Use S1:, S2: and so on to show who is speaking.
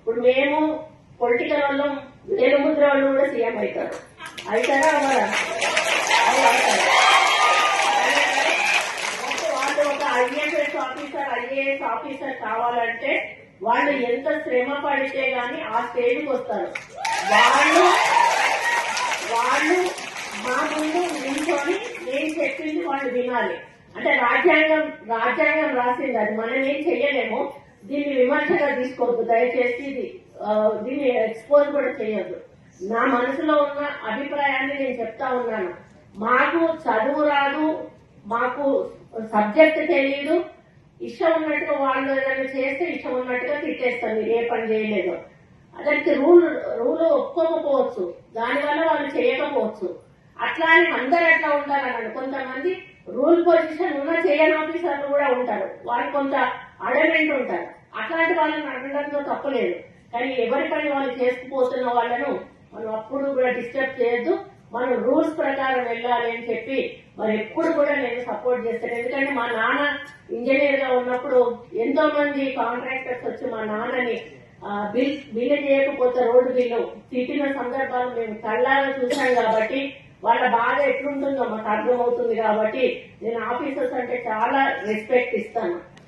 S1: ఇప్పుడు మేము పొలిటికల్ వాళ్ళు వేలుముద్ర వాళ్ళు కూడా సీఎం అవుతారు. అవుతారా అవ్వరా? వాళ్ళు ఒక ఐఏఎస్ ఆఫీసర్ కావాలంటే వాళ్ళు ఎంత శ్రమ పడితే గాని ఆ స్టేజ్కి వస్తారు. వాళ్ళు మా ముందు నిల్చొని నేను చెప్పింది వాళ్ళు వినాలి. అంటే రాజ్యాంగం రాసింది, అది మనం ఏం చెయ్యలేము. దీన్ని విమర్శగా తీసుకోవద్దు దయచేసి. దీన్ని ఎక్స్పోజ్ కూడా చేయొద్దు. నా మనసులో ఉన్న అభిప్రాయాన్ని నేను చెప్తా ఉన్నాను. మాకు చదువు రాదు, మాకు సబ్జెక్ట్ తెలియదు, ఇష్టం ఉన్నట్టుగా వాళ్ళు ఏదైనా చేస్తే ఇష్టం ఉన్నట్టుగా తిట్టేస్తాం, మీరు ఏ పని చేయలేదు. దానికి రూల్ ఒప్పుకోకపోవచ్చు, దానివల్ల వాళ్ళు చేయకపోవచ్చు. అట్లా అని అందరు అట్లా ఉండాలన్నాడు. కొంతమంది రూల్ పొజిషన్ ఉన్న చేయని ఆఫీసర్లు కూడా ఉంటారు, వాళ్ళు కొంత అడమెంట్ ఉంటారు. అట్లాంటి వాళ్ళని అడగడంతో తప్పలేదు. కానీ ఎవరి పని వాళ్ళు చేసుకుపోతున్న వాళ్ళను మనం అప్పుడు కూడా డిస్టర్బ్ చేయొద్దు. మనం రూల్స్ ప్రకారం వెళ్ళాలి అని చెప్పి మరి ఎప్పుడు కూడా నేను సపోర్ట్ చేస్తాను. ఎందుకంటే మా నాన్న ఇంజనీర్ గా ఉన్నప్పుడు ఎంతో మంది కాంట్రాక్టర్స్ వచ్చి మా నాన్నని బిల్లు చేయకపోతే రోడ్డు బిల్లు తిట్టిన సందర్భాలు మేము కళ్ళాగా చూసాం. కాబట్టి వాళ్ళ బాధ ఎట్లుంటుందో మాకు అర్థమవుతుంది. కాబట్టి నేను ఆఫీసర్స్ అంటే చాలా రెస్పెక్ట్ ఇస్తాను.